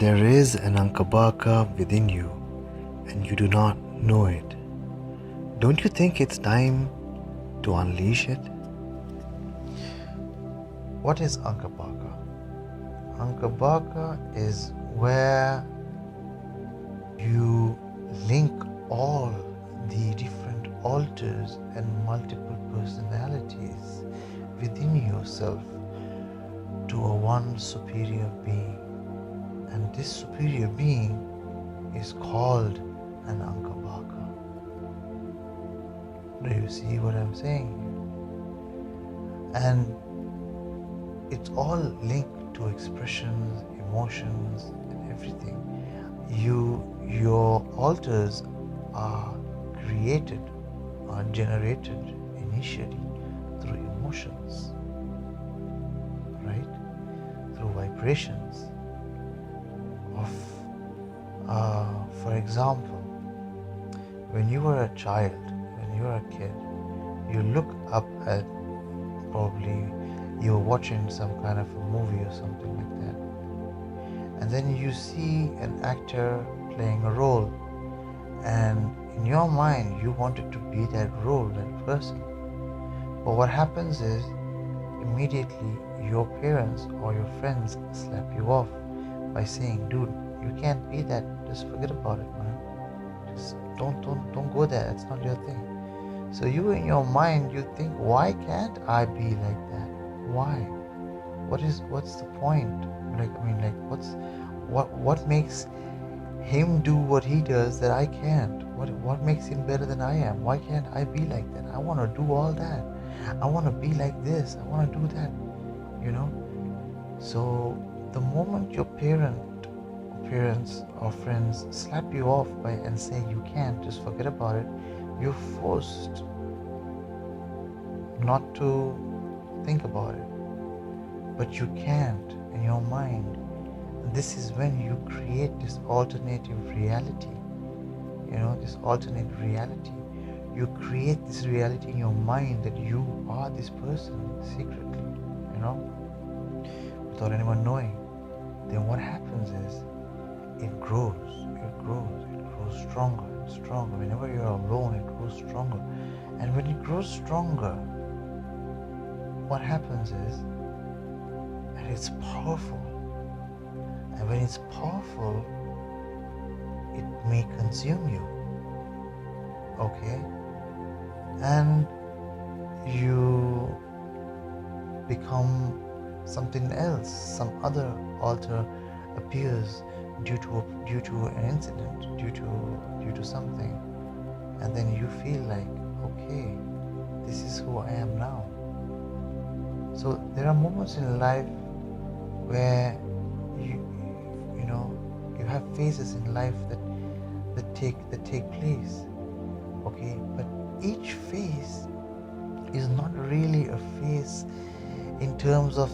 There is an Ankabaka within you and you do not know it. Don't you think it's time to unleash it? What is Ankabaka? Ankabaka is where you link all the different alters and multiple personalities within yourself to a one superior being. And this superior being is called an Ankabaka. Do you see what I'm saying? And it's all linked to expressions, emotions, and everything. Your alters are created, are generated initially through emotions, right? Through vibrations of, for example, when you were a child, when you were a kid, you look up at, probably you're watching some kind of a movie or something like that, and then you see an actor playing a role, and in your mind you wanted to be that role, that person. But what happens is, immediately your parents or your friends slap you off by saying, dude, you can't be that, just forget about it, man. Just don't go there, that's not your thing. So you, in your mind, you think, why can't I be like that? Why? What's the point? What makes him do what he does that I can't? What makes him better than I am? Why can't I be like that? I want to do all that. I want to be like this. I want to do that. So the moment your parents or friends slap you off and say you can't, just forget about it, you're forced not to think about it. But you can't in your mind. This is when you create this alternative reality. This alternate reality. You create this reality in your mind that you are this person secretly, without anyone knowing. Then what happens is, it grows stronger and stronger. Whenever you're alone, it grows stronger. And when it grows stronger, what happens is, and it's powerful. And when it's powerful, it may consume you. Okay? And you become something else. Some other alter appears due to an incident, due to something. And then you feel like, okay, this is who I am now. So there are moments in life where you have phases in life that take place. Okay, but each phase is not really a phase in terms of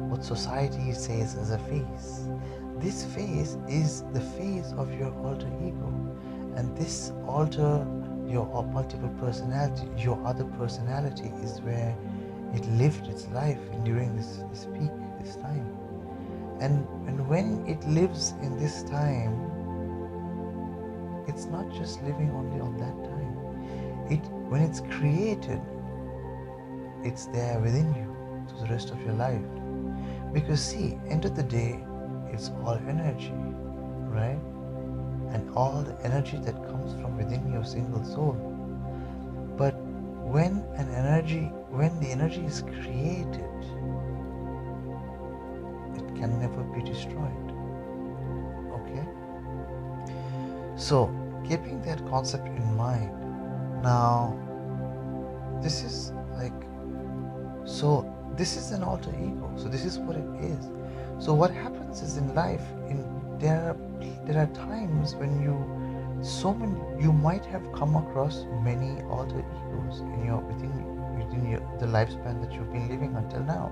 what society says is a phase. This phase is the phase of your alter ego, and this your multiple personality, your other personality, is where it lived its life during this peak, this time. And when it lives in this time, it's not just living only on that time. When it's created, it's there within you to the rest of your life. Because see, end of the day, it's all energy, right? And all the energy that comes from within your single soul. But when the energy is created, it can never be destroyed. Okay? So, keeping that concept in mind, now, this is an alter ego. So this is what it is. So what happens is, in life, there are times when you might have come across many alter egos within the lifespan that you've been living until now.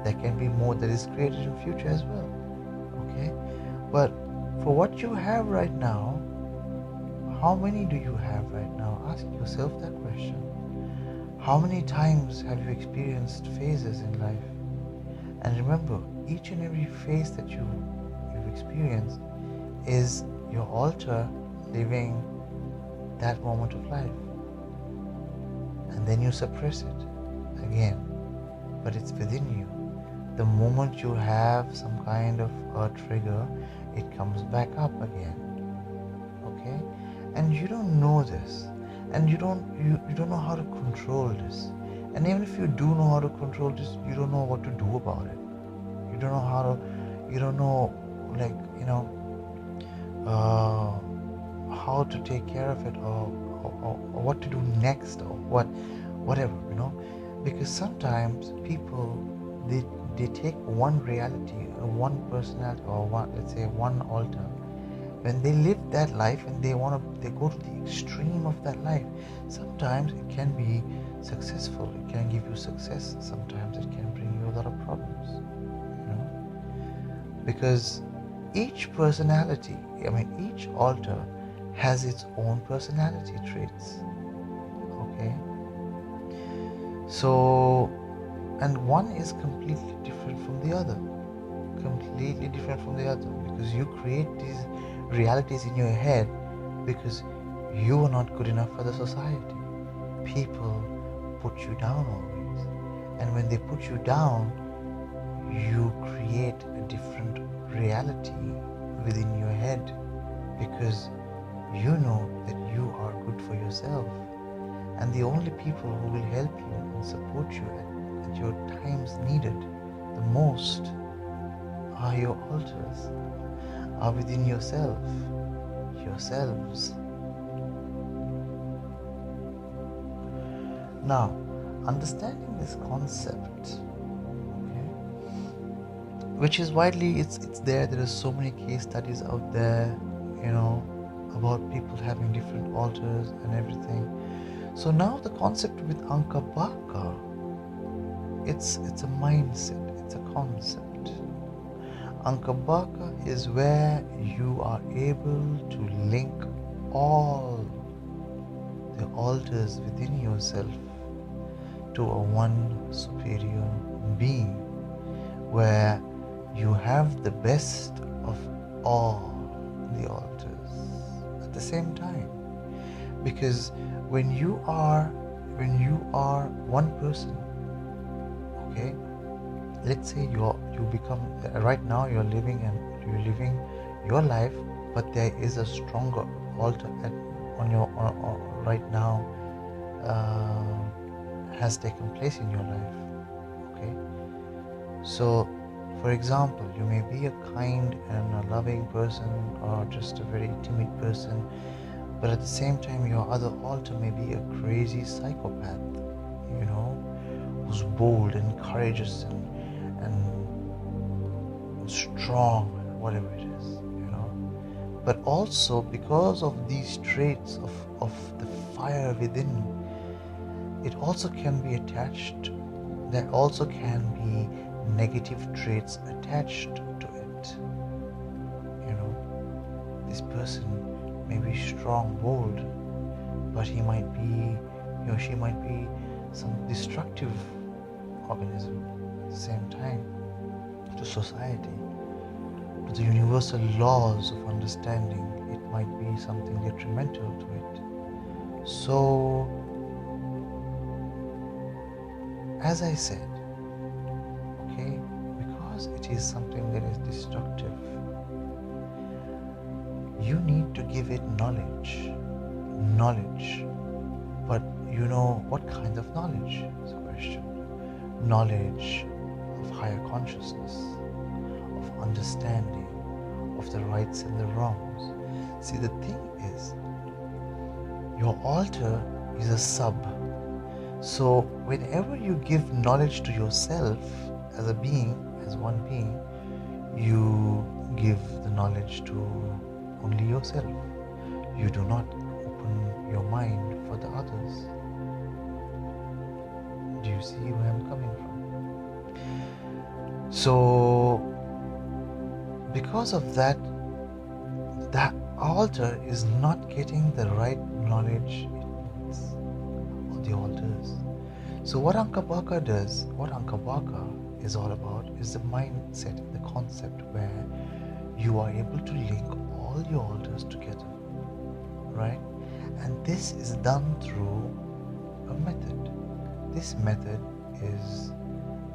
There can be more that is created in future as well. Okay? But for what you have right now, how many do you have right now? Ask yourself that question. How many times have you experienced phases in life? And remember, each and every phase that you've experienced is your altar living that moment of life. And then you suppress it again, but it's within you. The moment you have some kind of a trigger, it comes back up again. Okay? And you don't know this, and you don't know how to control this. And even if you do know how to control this, you don't know what to do about it. You don't know how to, you don't know, like, how to take care of it, or what to do next, or whatever, because sometimes people, they take one reality, one personality, or one altar. When they live that life and they go to the extreme of that life, sometimes it can be successful, it can give you success, sometimes it can bring you a lot of problems, because each personality, each altar has its own personality traits. Okay? So, and one is completely different from the other. Completely different from the other, because you create these realities in your head because you are not good enough for the society. People put you down always. And when they put you down, you create a different reality within your head, because you know that you are good for yourself, and the only people who will help you and support you at your times needed the most are your altars, are within yourselves. Now, understanding this concept, which is widely, it's there are so many case studies out there, about people having different altars and everything. So now the concept with Ankabaka, it's a mindset, it's a concept. Ankabaka is where you are able to link all the altars within yourself to a one superior being, where you have the best of all the altars at the same time. Because when you are one person, okay, let's say you become, right now you're living your life, but there is a stronger altar right now has taken place in your life. Okay, so for example, you may be a kind and a loving person, or just a very timid person, but at the same time your other altar may be a crazy psychopath, who's bold and courageous and strong, whatever it is, But also, because of these traits of the fire within, it also can be attached, there also can be negative traits attached to it. This person may be strong, bold, but she might be some destructive organism at the same time to society, to the universal laws of understanding. It might be something detrimental to it. So, as I said, okay, because it is something that is destructive, you need to give it knowledge. But what kind of knowledge is the question. Knowledge of higher consciousness, of understanding of the rights and the wrongs. See, the thing is, your altar is a sub. So whenever you give knowledge to yourself as a being, as one being, you give the knowledge to only yourself. You do not open your mind for the others. Do you see where I'm coming from? So, because of that, that altar is not getting the right knowledge it needs, or the altars. So what Ankabaka does, what Ankabaka is all about is the mindset, the concept where you are able to link all your altars together, right? And this is done through a method. This method is,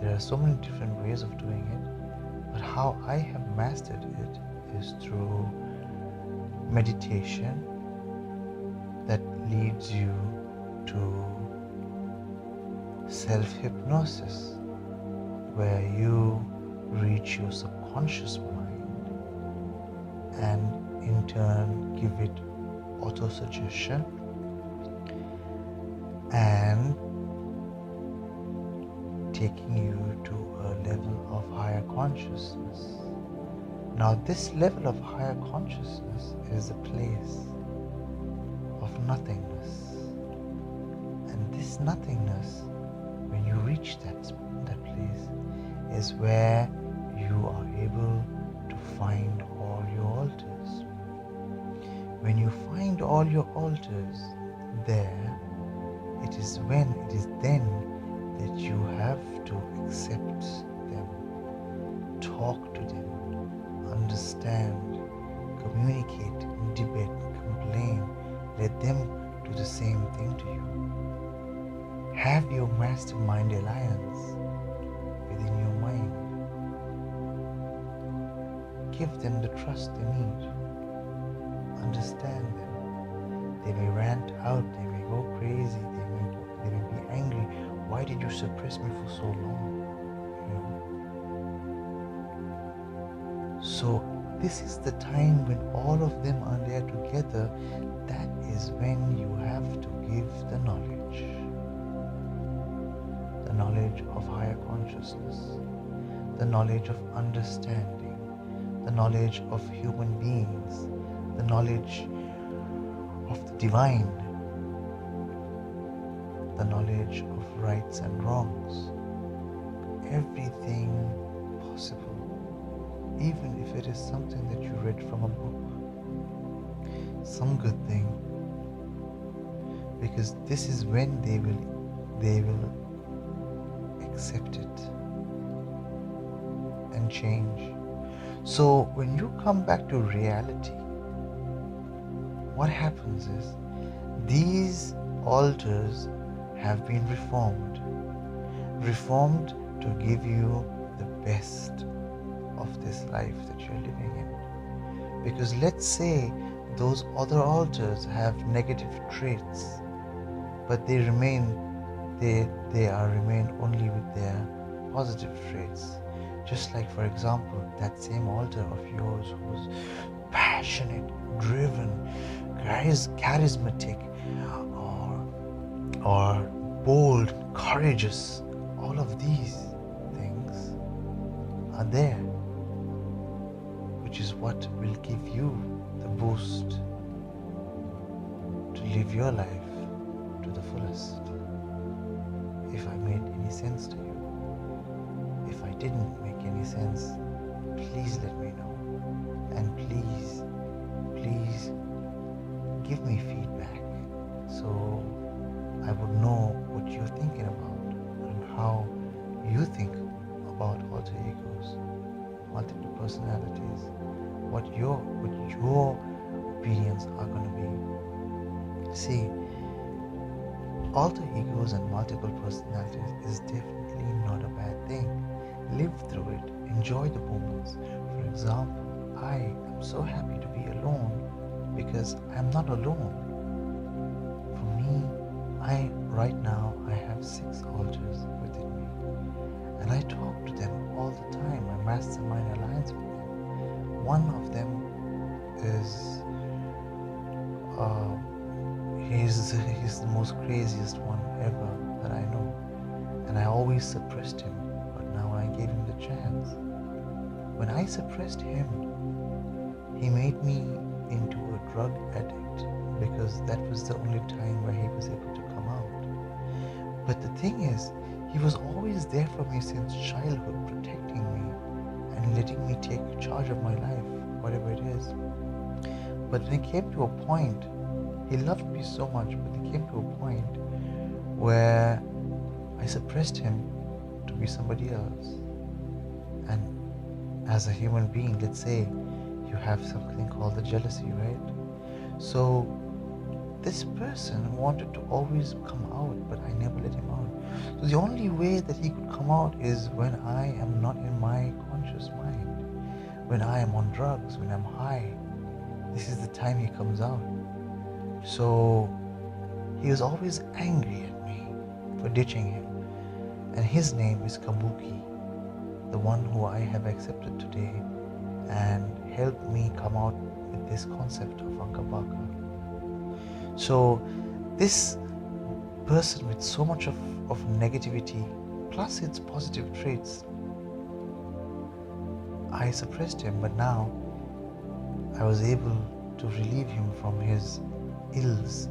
there are so many different ways of doing it, but how I have mastered it is through meditation that leads you to self-hypnosis, where you reach your subconscious mind and in turn give it auto-suggestion and taking you to a level of higher consciousness. Now this level of higher consciousness is a place of nothingness, and this nothingness, when you reach that place, is where you are able to find all your altars. When you find all your altars there, it is then that you have to accept them, talk to them, understand, communicate, debate, complain. Let them do the same thing to you. Have your mastermind alliance within your mind. Give them the trust they need. Understand them. They may rant out, they may go crazy, they may be angry. Why did you suppress me for so long? So this is the time when all of them are there together. That is when you have to give the knowledge of higher consciousness, the knowledge of understanding, the knowledge of human beings, the knowledge of the divine, the knowledge of rights and wrongs, everything possible, even if it is something that you read from a book, some good thing, because this is when they will accept it and change. So when you come back to reality, what happens is these altars have been reformed to give you the best of this life that you're living in. Because let's say those other altars have negative traits, but they remain only with their positive traits. Just like, for example, that same altar of yours who's passionate, driven, charismatic, or bold, courageous, all of these things are there, which is what will give you the boost to live your life to the fullest. If I made any sense to you, if I didn't make any sense, please let me know, and please give me feedback so I would know what you're thinking about and how you think about alter egos, multiple personalities, what your opinions are going to be. See, alter egos and multiple personalities is definitely not a bad thing. Live through it, enjoy the moments. For example, I am so happy to be alone because I'm not alone. For me, right now I have 6 altars within me, and I talk to them all the time. I mastermind alliance with them. One of them is he's the most craziest one ever that I know, and I always suppressed him, but now I gave him the chance. When I suppressed him, he made me into a drug addict, because that was the only time where he was able to come out. But the thing is, he was always there for me since childhood, protecting me and letting me take charge of my life, whatever it is. But when it came to a point, he loved me so much, but it came to a point where I suppressed him to be somebody else. as a human being, let's say you have something called the jealousy, right? So this person wanted to always come out, but I never let him out. So the only way that he could come out is when I am not in my conscious mind, when I am on drugs, when I'm high. This is the time he comes out. So he was always angry at me for ditching him. And his name is Kabuki, the one who I have accepted today and helped me come out with this concept of Ankabaka. So this person with so much of negativity plus its positive traits, I suppressed him, but now I was able to relieve him from his ills,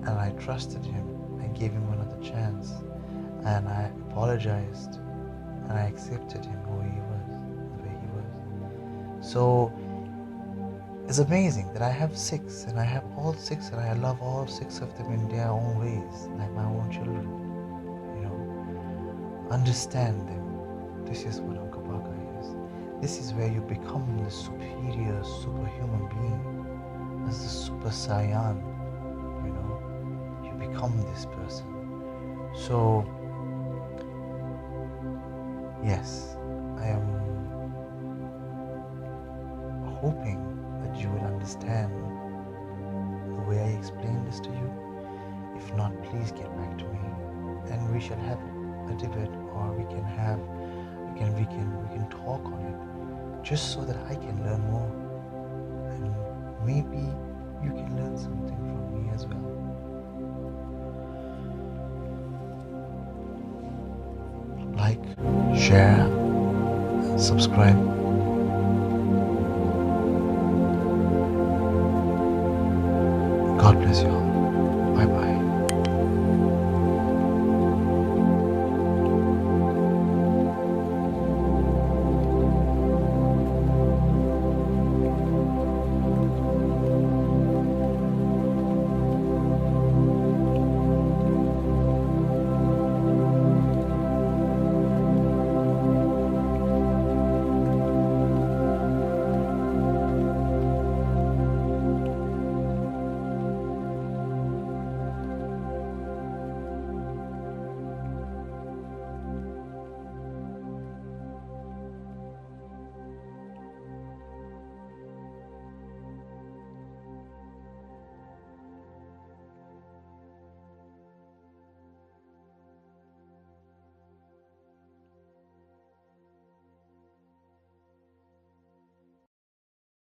and I trusted him. I gave him another chance, and I apologized, and I accepted him who he was, the way he was. So it's amazing that I have 6, and I have all 6, and I love all 6 of them in their own ways, like my own children. Understand them. This is what Ankabaka is. This is where you become the superior, superhuman being, as the super Saiyan. You become this person. So yes, I am hoping that you will understand the way I explained this to you. If not, please get back to me, and we shall have a debate, or we can talk on it, just so that I can learn more, and maybe you can learn something from me as well. Like, share, and subscribe. God bless you all.